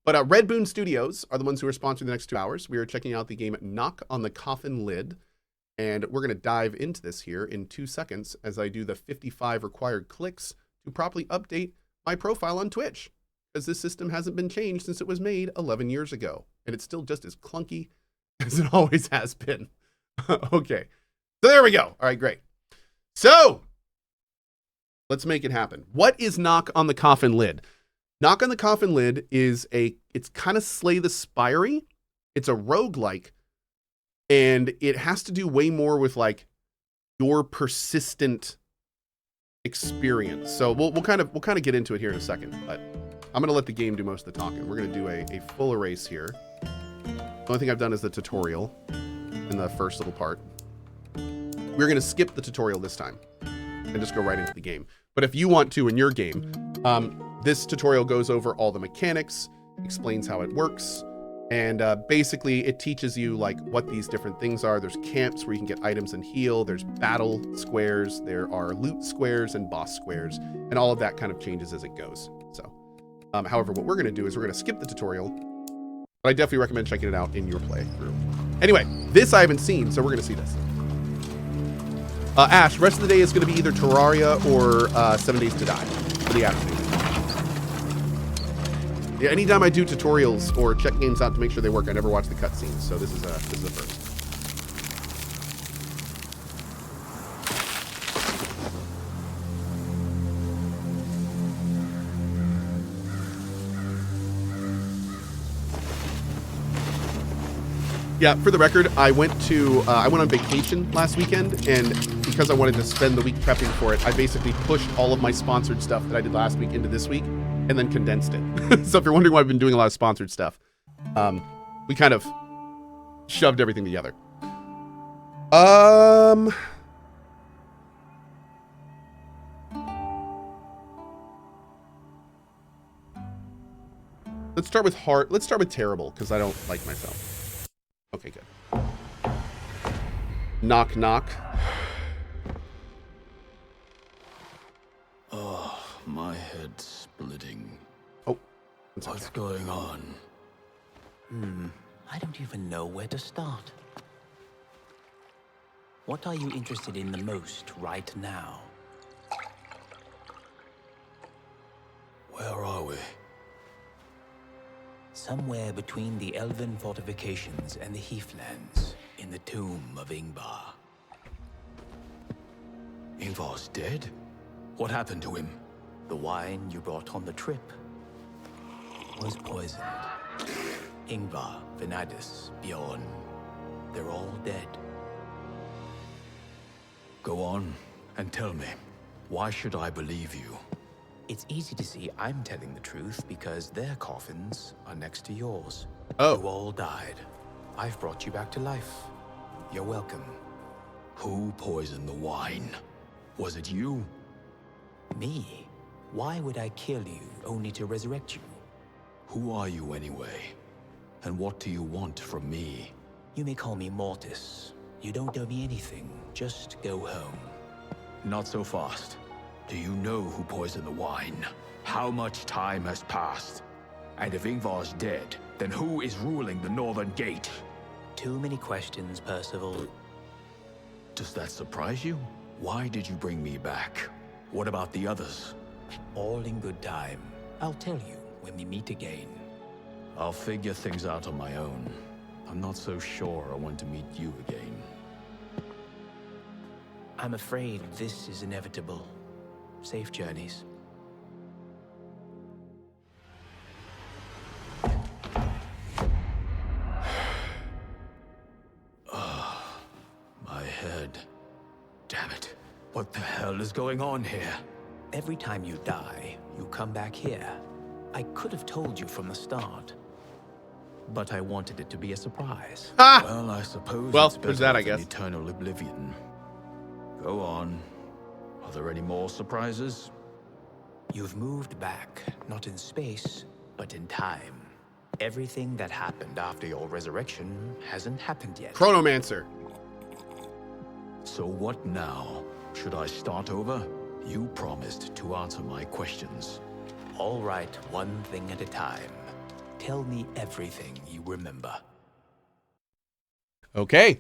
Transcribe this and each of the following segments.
But Redboon Studios are the ones who are sponsoring the next 2 hours. We are checking out the game Knock on the Coffin Lid. And we're going to dive into this here in 2 seconds as I do the 55 required clicks to properly update my profile on Twitch. Because this system hasn't been changed since it was made 11 years ago. And it's still just as clunky as it always has been. Okay. So there we go. All right, great. So let's make it happen. What is Knock on the Coffin Lid? Knock on the Coffin Lid is it's kind of Slay the Spire-y. It's a roguelike. And it has to do way more with like your persistent experience. So we'll kind of get into it here in a second, but I'm going to let the game do most of the talking. We're going to do a full erase here. The only thing I've done is the tutorial in the first little part. We're going to skip the tutorial this time and just go right into the game. But if you want to in your game, this tutorial goes over all the mechanics, explains how it works, and basically it teaches you like what these different things are. There's camps where you can get items and heal. There's battle squares. There are loot squares and boss squares, and all of that kind of changes as it goes. So, however, what we're going to do is we're going to skip the tutorial, but I definitely recommend checking it out in your playthrough. Anyway, this I haven't seen, so we're going to see this. Ash, rest of the day is going to be either Terraria or 7 Days to Die for the afternoon. Yeah, anytime I do tutorials or check games out to make sure they work, I never watch the cutscenes. So this is a first. Yeah, for the record, I went on vacation last weekend, and because I wanted to spend the week prepping for it, I basically pushed all of my sponsored stuff that I did last week into this week, and then condensed it. So if you're wondering why I've been doing a lot of sponsored stuff, we kind of shoved everything together. Let's start with hard. Let's start with terrible, because I don't like myself. Okay, good. Knock, knock. Oh, my head's splitting. Oh, what's going on? I don't even know where to start. What are you interested in the most right now? Where are we? Somewhere between the elven fortifications and the heathlands, in the tomb of Ingvar. Ingvar's dead? What happened to him? The wine you brought on the trip was poisoned. Ingvar, Venadis, Bjorn, they're all dead. Go on and tell me, why should I believe you? It's easy to see I'm telling the truth because their coffins are next to yours. Oh. You all died. I've brought you back to life. You're welcome. Who poisoned the wine? Was it you? Me? Why would I kill you only to resurrect you? Who are you anyway? And what do you want from me? You may call me Mortis. You don't owe me anything. Just go home. Not so fast. Do you know who poisoned the wine? How much time has passed? And if Ingvar's dead, then who is ruling the Northern Gate? Too many questions, Percival. Does that surprise you? Why did you bring me back? What about the others? All in good time. I'll tell you when we meet again. I'll figure things out on my own. I'm not so sure I want to meet you again. I'm afraid this is inevitable. Safe journeys. My head. Damn it. What the hell is going on here? Every time you die, you come back here. I could have told you from the start, but I wanted it to be a surprise. Ah! Well, I suppose Well, it's there's better that, I than guess. eternal oblivion. Go on. Are there any more surprises? You've moved back, not in space, but in time. Everything that happened after your resurrection hasn't happened yet. Chronomancer. So what now? Should I start over? You promised to answer my questions. All right, one thing at a time. Tell me everything you remember. Okay.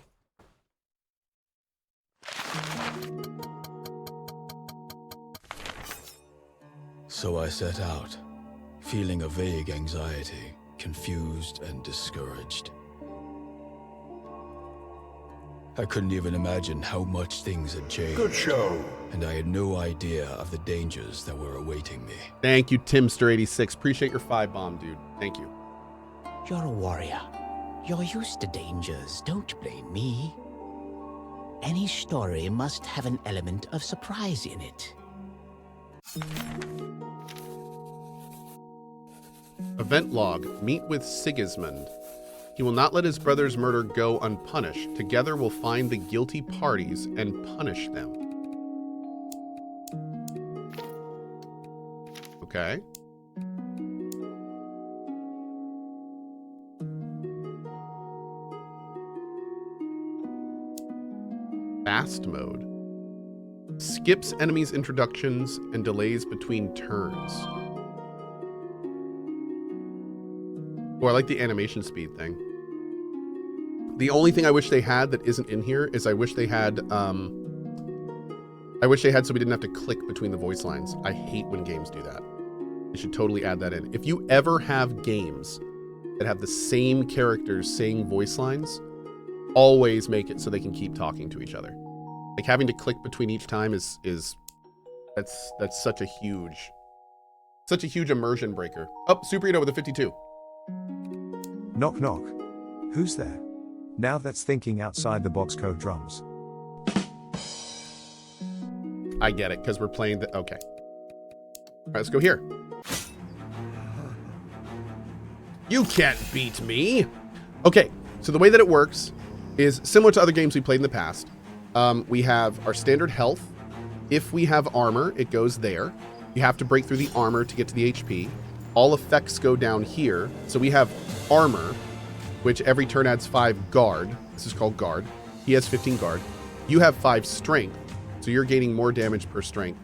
So I set out, feeling a vague anxiety, confused and discouraged. I couldn't even imagine how much things had changed. Good show. And I had no idea of the dangers that were awaiting me. Thank you, Timster86. Appreciate your 5-bomb, dude. Thank you. You're a warrior. You're used to dangers. Don't blame me. Any story must have an element of surprise in it. Event log. Meet with Sigismund. He will not let his brother's murder go unpunished. Together we'll find the guilty parties and punish them. Okay. Fast mode. Skips enemies' introductions and delays between turns. Oh, I like the animation speed thing. The only thing I wish they had that isn't in here is I wish they had so we didn't have to click between the voice lines. I hate when games do that. They should totally add that in. If you ever have games that have the same characters saying voice lines, always make it so they can keep talking to each other. Like having to click between each time that's such a huge immersion breaker. Oh, Super Edo with a 52. Knock knock. Who's there? Now that's thinking outside the box. Cohh drums. I get it, because we're playing the... Okay. All right, let's go here. You can't beat me! Okay, so the way that it works is similar to other games we played in the past. We have our standard health. If we have armor, it goes there. You have to break through the armor to get to the HP. All effects go down here. So we have armor, which every turn adds 5 guard. This is called guard. He has 15 guard. You have 5 strength, so you're gaining more damage per strength.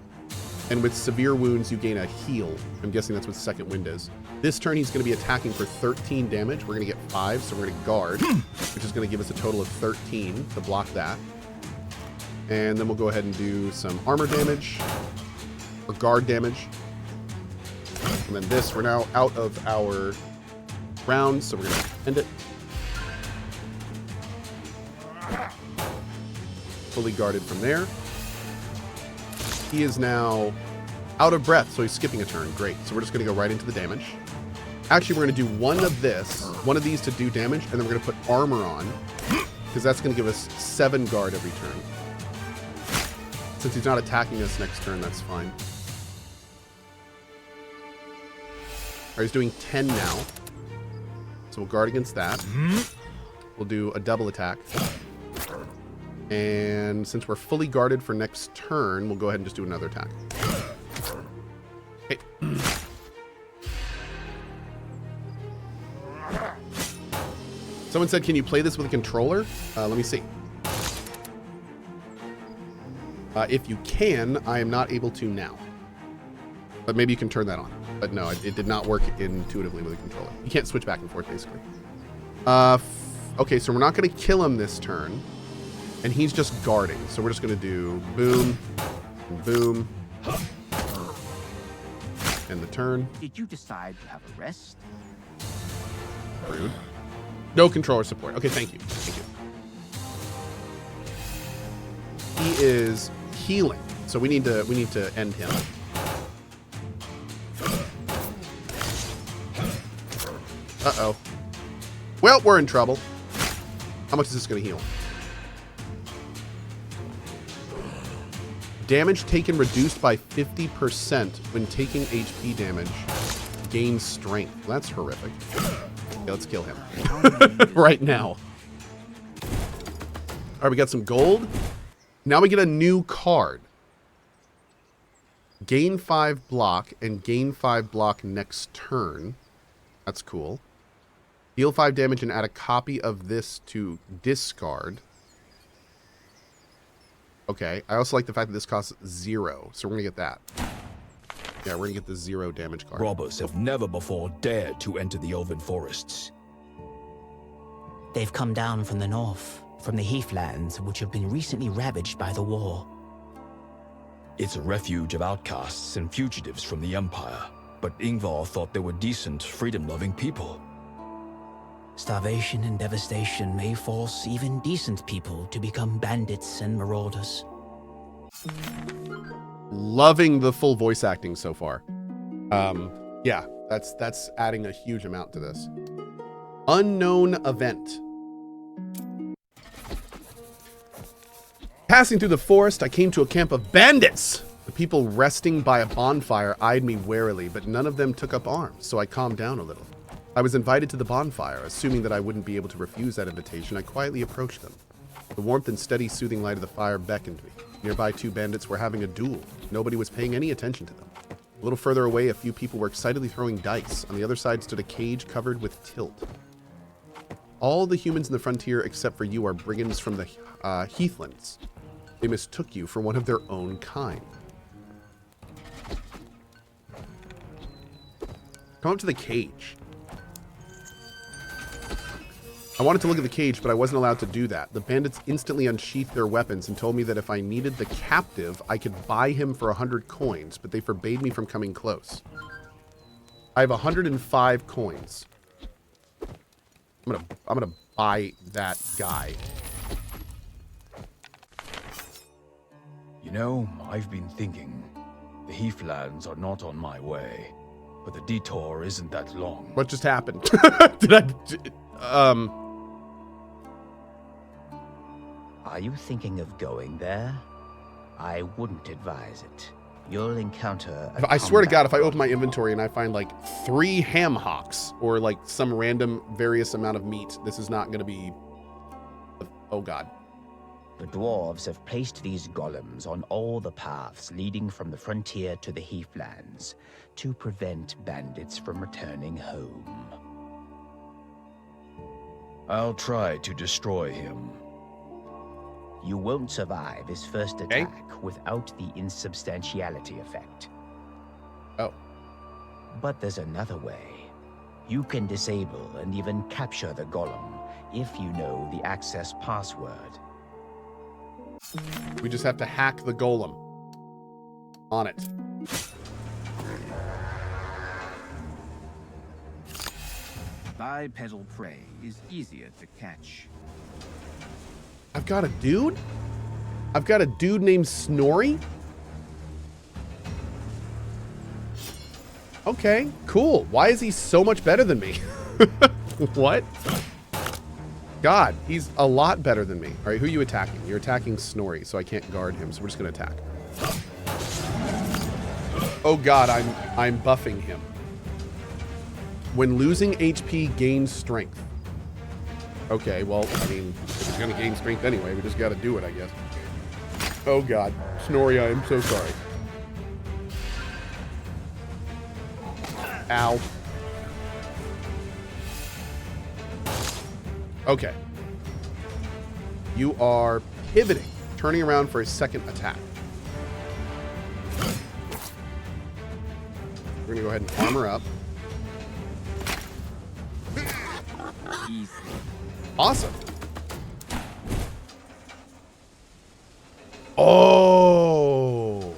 And with severe wounds, you gain a heal. I'm guessing that's what second wind is. This turn, he's going to be attacking for 13 damage. We're going to get 5, so we're going to guard, which is going to give us a total of 13 to block that. And then we'll go ahead and do some armor damage, or guard damage. And then this, we're now out of our round, so we're going to end it. Fully guarded from there. He is now out of breath, so he's skipping a turn. Great. So we're just going to go right into the damage. Actually, we're going to do one of these to do damage, and then we're going to put armor on, because that's going to give us 7 guard every turn. Since he's not attacking us next turn, that's fine. All right, he's doing 10 now. So we'll guard against that. We'll do a double attack. And since we're fully guarded for next turn, we'll go ahead and just do another attack. Okay. Someone said, can you play this with a controller? Let me see. If you can, I am not able to now. But maybe you can turn that on. But no, it did not work intuitively with a controller. You can't switch back and forth, basically. Okay, so we're not going to kill him this turn. And he's just guarding. So we're just going to do boom, and boom, and the turn. Did you decide to have a rest? Rude. No controller support. Okay, thank you. Thank you. He is healing, so we need to end him. Uh-oh. Well, we're in trouble. How much is this going to heal? Damage taken reduced by 50% when taking HP damage. Gain strength. Well, that's horrific. Okay, let's kill him. Right now. All right, we got some gold. Now we get a new card. Gain 5 block and gain 5 block next turn. That's cool. Deal 5 damage and add a copy of this to discard. Okay, I also like the fact that this costs 0, so we're going to get that. Yeah, we're gonna get the 0 damage card. Robbers have never before dared to enter the Elven forests. They've come down from the north, from the heathlands, which have been recently ravaged by the war. It's a refuge of outcasts and fugitives from the Empire, but Ingvar thought they were decent, freedom-loving people. Starvation and devastation may force even decent people to become bandits and marauders. Loving the full voice acting so far. Yeah, that's adding a huge amount to this. Unknown event. Passing through the forest, I came to a camp of bandits. The people resting by a bonfire eyed me warily, but none of them took up arms, so I calmed down a little. I was invited to the bonfire. Assuming that I wouldn't be able to refuse that invitation, I quietly approached them. The warmth and steady, soothing light of the fire beckoned me. Nearby, 2 bandits were having a duel. Nobody was paying any attention to them. A little further away, a few people were excitedly throwing dice. On the other side stood a cage covered with tilt. All the humans in the frontier except for you are brigands from the heathlands. They mistook you for one of their own kind. Come up to the cage. I wanted to look at the cage, but I wasn't allowed to do that. The bandits instantly unsheathed their weapons and told me that if I needed the captive, I could buy him for 100 coins, but they forbade me from coming close. I have 105 coins. I'm gonna buy that guy. You know, I've been thinking, the Heathlands are not on my way, but the detour isn't that long. What just happened? Are you thinking of going there? I wouldn't advise it. You'll encounter I swear to God, if I open my inventory and I find like 3 ham hocks or like some random various amount of meat, this is not going to be... Oh God. The dwarves have placed these golems on all the paths leading from the frontier to the heathlands to prevent bandits from returning home. I'll try to destroy him. You won't survive his first attack without the insubstantiality effect. Oh. But there's another way. You can disable and even capture the golem if you know the access password. We just have to hack the golem. On it. Bipedal prey is easier to catch. I've got a dude? I've got a dude named Snorri? Okay, cool. Why is he so much better than me? What? God, he's a lot better than me. All right, who are you attacking? You're attacking Snorri, so I can't guard him, so we're just gonna attack. Oh God, I'm buffing him. When losing HP, gain strength. Okay, well, I mean, if it's gonna gain strength anyway, we just gotta do it, I guess. Oh God, Snorri, I am so sorry. Ow. Okay. You are pivoting, turning around for a second attack. We're gonna go ahead and armor up. Easy. Awesome. Oh.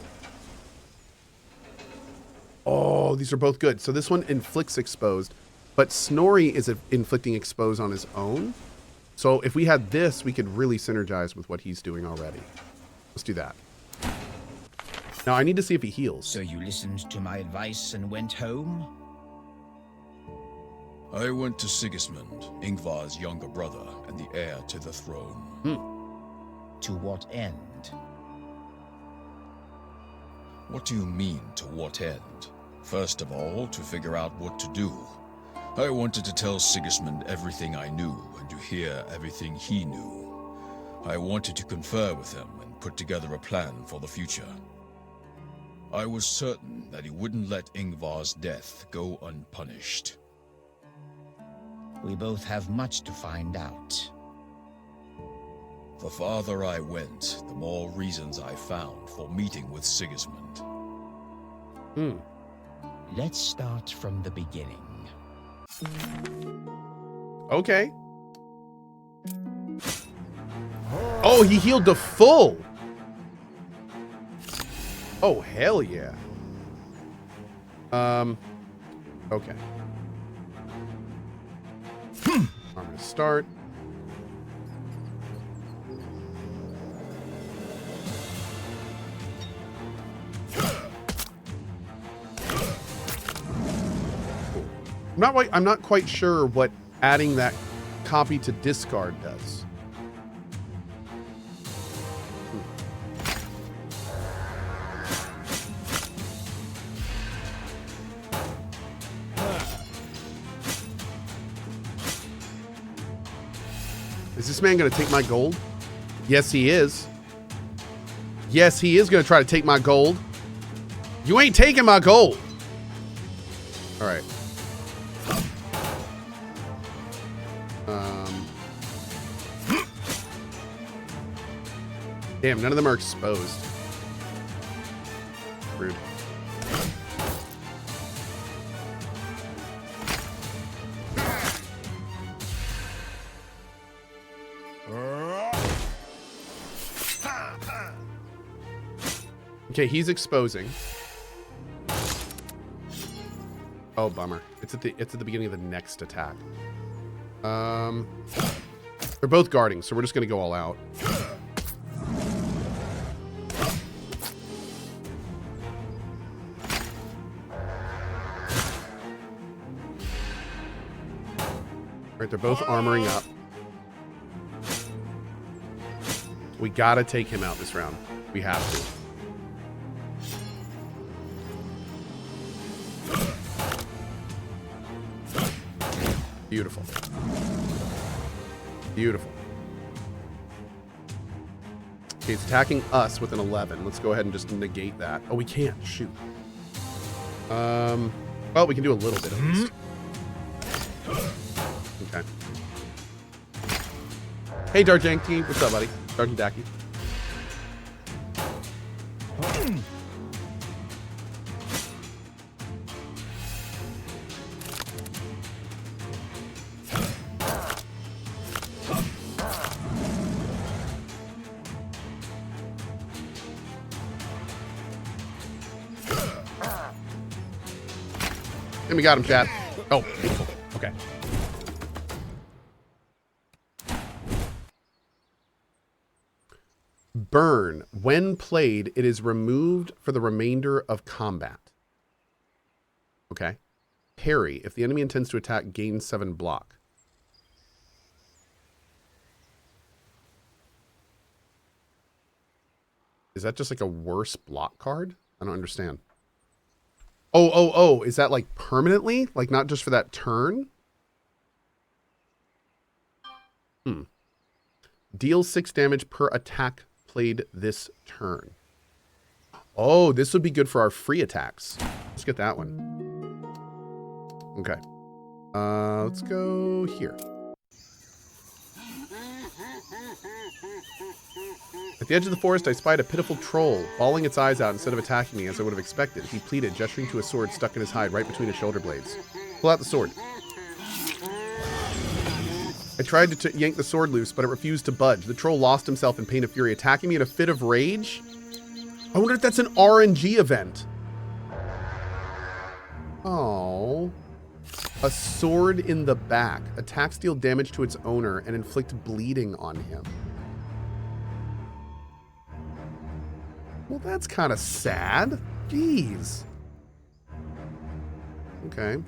Oh, these are both good. So this one inflicts exposed, but Snorri is inflicting expose on his own. So if we had this, we could really synergize with what he's doing already. Let's do that. Now I need to see if he heals. So you listened to my advice and went home? I went to Sigismund, Ingvar's younger brother and the heir to the throne. To what end? What do you mean, to what end? First of all, to figure out what to do. I wanted to tell Sigismund everything I knew and to hear everything he knew. I wanted to confer with him and put together a plan for the future. I was certain that he wouldn't let Ingvar's death go unpunished. We both have much to find out. The farther I went, the more reasons I found for meeting with Sigismund. Let's start from the beginning. Okay. Oh, he healed to full. Oh, hell yeah. Okay. I'm gonna start. I'm not quite sure what adding that copy to discard does. Is this man going to take my gold? Yes, he is. Yes, he is going to try to take my gold. You ain't taking my gold. All right. Damn, none of them are exposed. Rude. Okay, he's exposing. Oh, bummer. It's at the beginning of the next attack. They're both guarding, so we're just gonna go all out. Right, they're both armoring up. We gotta take him out this round. We have to. Beautiful. Beautiful. Okay, it's attacking us with an 11. Let's go ahead and just negate that. Oh, we can't. Shoot. Well, we can do a little bit at least. Okay. Hey, Darjanky. What's up, buddy? Sergeant Dacky. And we got him, chat. Oh, beautiful. Okay. Burn. When played, it is removed for the remainder of combat. Okay. Parry. If the enemy intends to attack, gain 7 block. Is that just like a worse block card? I don't understand. Oh. Is that like permanently? Like not just for that turn? Deal 6 damage per attack played this turn. Oh, this would be good for our free attacks. Let's get that one. Okay. Let's go here. At the edge of the forest, I spied a pitiful troll, bawling its eyes out instead of attacking me as I would have expected. He pleaded, gesturing to a sword stuck in his hide right between his shoulder blades. Pull out the sword. I tried to yank the sword loose, but it refused to budge. The troll lost himself in pain of fury, attacking me in a fit of rage. I wonder if that's an RNG event. Oh. A sword in the back. Attacks deal damage to its owner and inflict bleeding on him. Well, that's kind of sad. Jeez. Okay.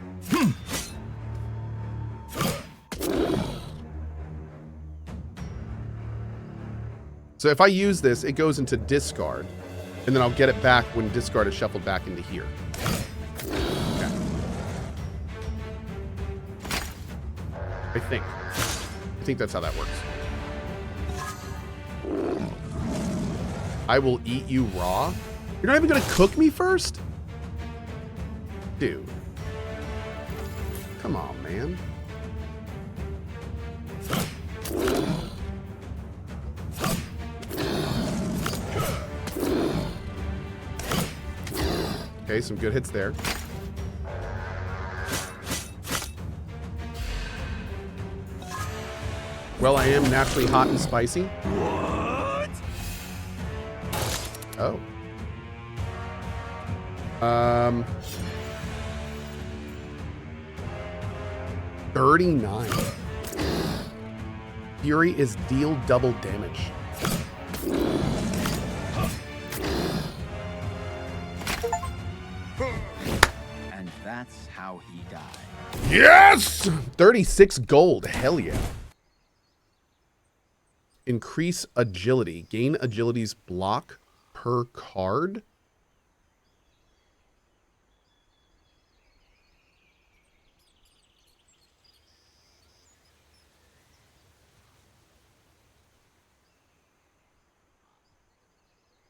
So if I use this, it goes into discard, and then I'll get it back when discard is shuffled back into here. Okay. I think that's how that works. I will eat you raw? You're not even gonna cook me first? Dude. Come on, man. Okay, some good hits there. Well, I am naturally hot and spicy. What? Oh. 39. Fury is deal double damage. And that's how he died. Yes! 36 gold. Hell yeah. Increase agility. Gain agility's block per card.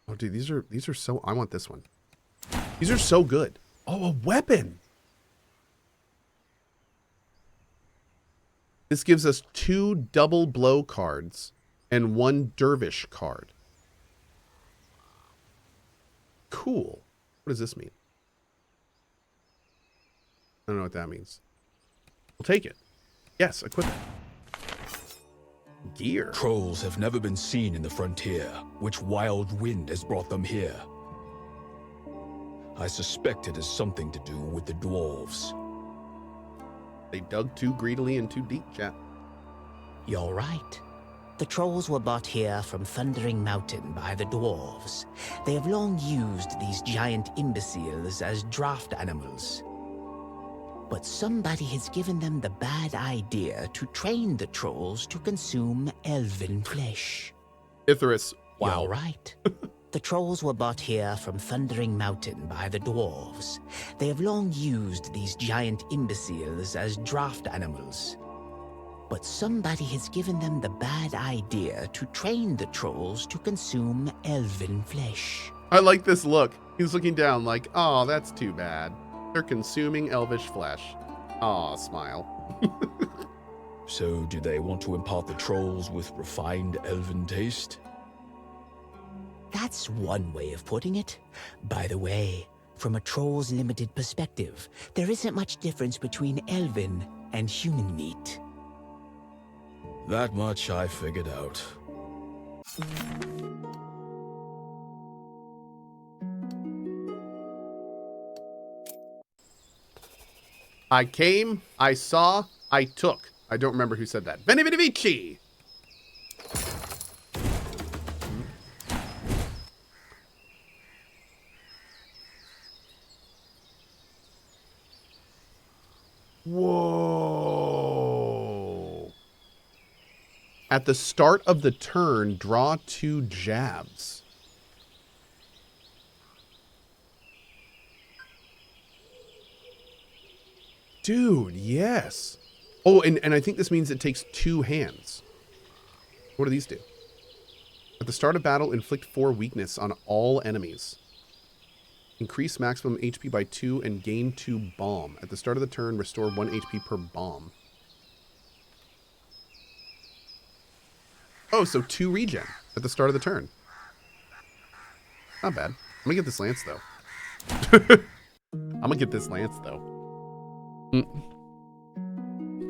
Oh, dude, these are so... I want this one. These are so good. Oh, a weapon. This gives us 2 double blow cards and 1 dervish card. Cool. What does this mean? I don't know what that means. We'll take it. Yes, equip it. Gear. Trolls have never been seen in the frontier. Which wild wind has brought them here? I suspect it has something to do with the dwarves. They dug too greedily and too deep, chat. You're right. The trolls were brought here from Thundering Mountain by the dwarves. They have long used these giant imbeciles as draft animals. But somebody has given them the bad idea to train the trolls to consume elven flesh. Ithris. Wow. You're right. The trolls were brought here from Thundering Mountain by the dwarves. They have long used these giant imbeciles as draft animals. But somebody has given them the bad idea to train the trolls to consume elven flesh. I like this look. He's looking down like, oh, that's too bad. They're consuming elvish flesh. Aw, smile. So do they want to impart the trolls with refined elven taste? That's one way of putting it. By the way, from a troll's limited perspective, there isn't much difference between elven and human meat. That much I figured out. I came, I saw, I took. I don't remember who said that. Veni Vidi Vici! Whoa. At the start of the turn, draw 2 jabs. Dude, yes. Oh, and I think this means it takes 2 hands. What do these do? At the start of battle, inflict 4 weakness on all enemies. Increase maximum HP by 2 and gain 2 bomb. At the start of the turn, restore 1 HP per bomb. Oh, so 2 regen at the start of the turn. Not bad. I'm gonna get this lance, though. I'm gonna get this lance, though.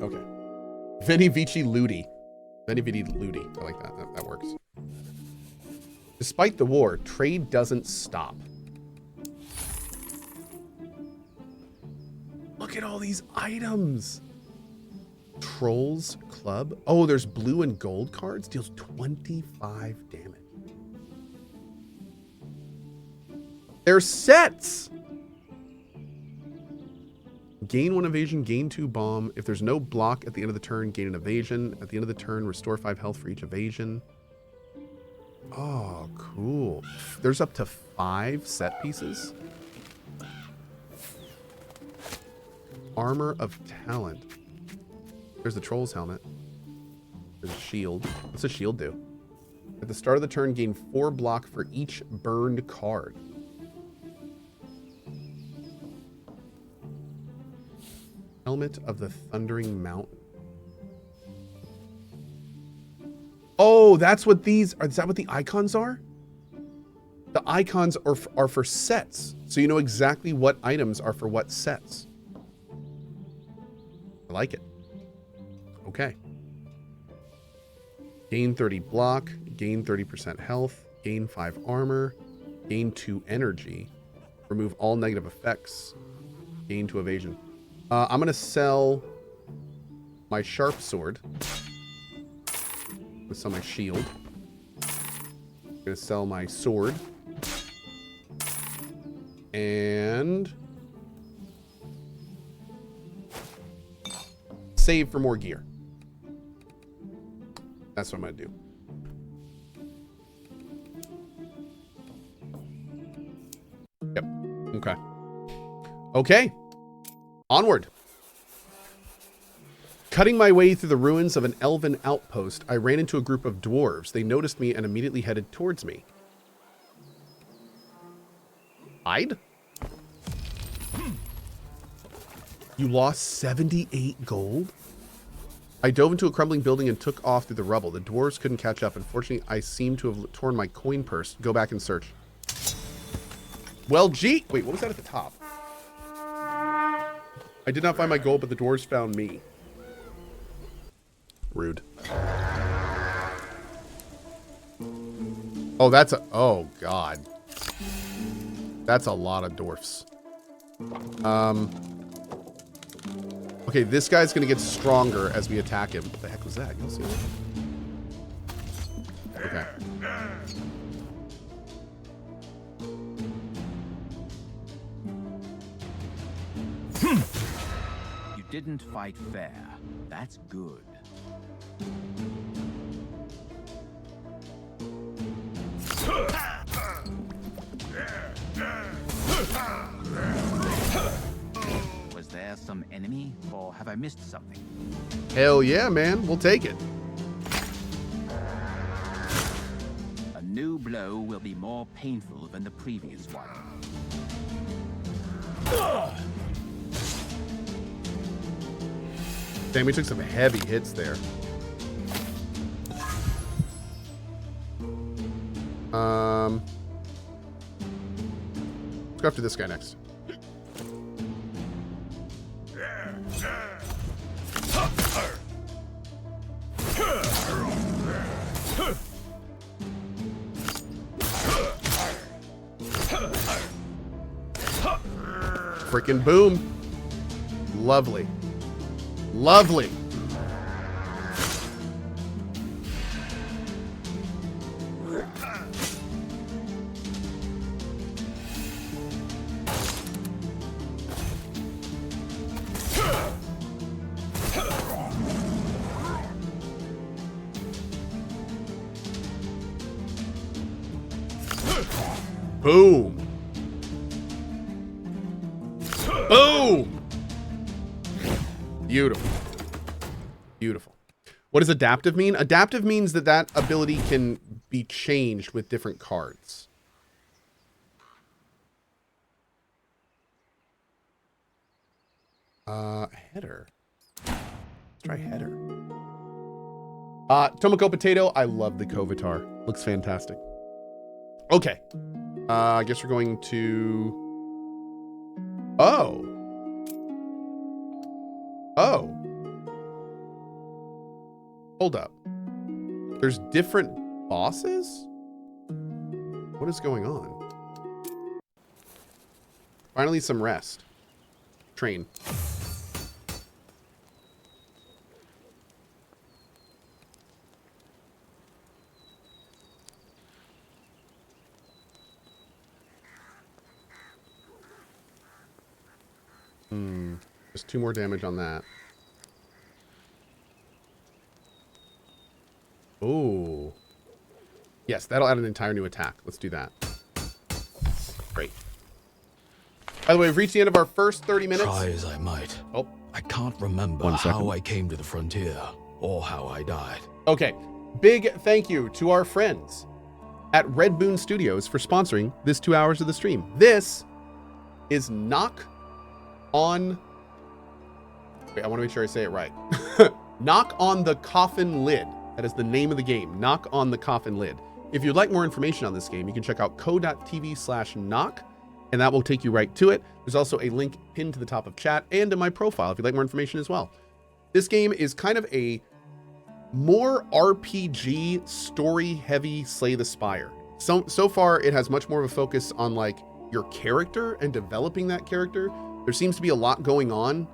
Okay. Veni Vici Ludi. Veni Vidi Ludi. I like that. That works. Despite the war, trade doesn't stop. Look at all these items. Trolls Club. Oh, there's blue and gold cards. Deals 25 damage. They're sets. Gain 1 evasion, gain 2 bomb. If there's no block at the end of the turn, gain an evasion. At the end of the turn, restore 5 health for each evasion. Oh, cool. There's up to 5 set pieces. Armor of Talent. There's the troll's helmet. There's a shield. What's a shield do? At the start of the turn, gain 4 block for each burned card. Helmet of the Thundering Mountain. Oh, that's what these are. Is that what the icons are? The icons are for sets. So you know exactly what items are for what sets. I like it. Okay. Gain 30 block, gain 30% health, gain 5 armor, gain 2 energy, remove all negative effects, gain 2 evasion. I'm going to sell my sharp sword. I'm going to sell my shield. I'm going to sell my sword. And save for more gear. That's what I'm going to do. Yep. Okay. Okay. Onward. Cutting my way through the ruins of an elven outpost, I ran into a group of dwarves. They noticed me and immediately headed towards me. Hide? You lost 78 gold? I dove into a crumbling building and took off through the rubble. The dwarves couldn't catch up. Unfortunately, I seem to have torn my coin purse. Go back and search. Well, gee. Wait, what was that at the top? I did not find my gold, but the dwarves found me. Rude. Oh, that's a... Oh, God. That's a lot of dwarfs. Okay, this guy's going to get stronger as we attack him. What the heck was that? You'll see that. Okay. You didn't fight fair. That's good. Was there some enemy, or have I missed something? Hell yeah, man. We'll take it. A new blow will be more painful than the previous one. Damn, we took some heavy hits there. Let's go after this guy next. Freaking boom. Lovely. Lovely. Boom. Boom. Beautiful. Beautiful. What does adaptive mean? Adaptive means that that ability can be changed with different cards. Header. Let's try header. Tomoko Potato. I love the Kovatar. Looks fantastic. Okay. I guess we're going to... Oh. Oh. Hold up. There's different bosses? What is going on? Finally, some rest. Train. Just 2 more damage on that. Oh. Yes, that'll add an entire new attack. Let's do that. Great. By the way, we've reached the end of our first 30 minutes. Try as I might. Oh. I can't remember how I came to the frontier or how I died. Okay. Big thank you to our friends at Redboon Studios for sponsoring this 2 hours of the stream. This is Knock on... Wait, I want to make sure I say it right. Knock on the Coffin Lid. That is the name of the game. Knock on the Coffin Lid. If you'd like more information on this game, you can check out cohh.tv/knock, and that will take you right to it. There's also a link pinned to the top of chat and in my profile if you'd like more information as well. This game is kind of a more RPG, story-heavy Slay the Spire. So far, it has much more of a focus on like your character and developing that character. There seems to be a lot going on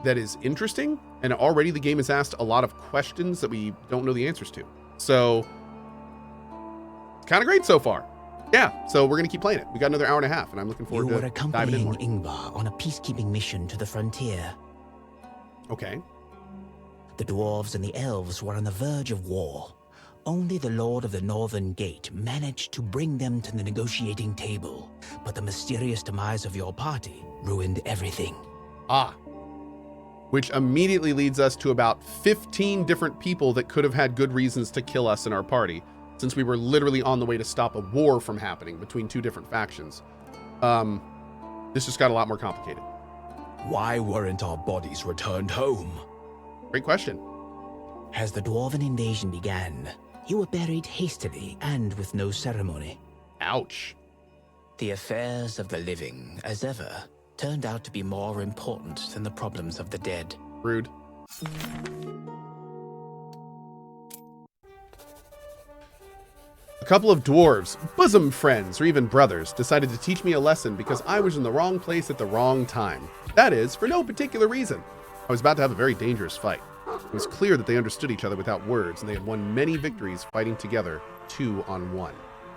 that is interesting, and already the game has asked a lot of questions that we don't know the answers to. So, kind of great so far. Yeah, so we're gonna keep playing it. We got another hour and a half, and I'm looking forward to diving in accompanying more. Ingvar on a peacekeeping mission to the frontier. Okay. The dwarves and the elves were on the verge of war. Only the Lord of the Northern Gate managed to bring them to the negotiating table, but the mysterious demise of your party ruined everything. Ah. Which immediately leads us to about 15 different people that could have had good reasons to kill us in our party, since we were literally on the way to stop a war from happening between two different factions. This just got a lot more complicated. Why weren't our bodies returned home? Great question. As the dwarven invasion began, you were buried hastily and with no ceremony. Ouch. The affairs of the living, as ever, turned out to be more important than the problems of the dead. Rude. A couple of dwarves, bosom friends, or even brothers, decided to teach me a lesson because I was in the wrong place at the wrong time. That is, for no particular reason. I was about to have a very dangerous fight. It was clear that they understood each other without words, and they had won many victories fighting together 2-on-1.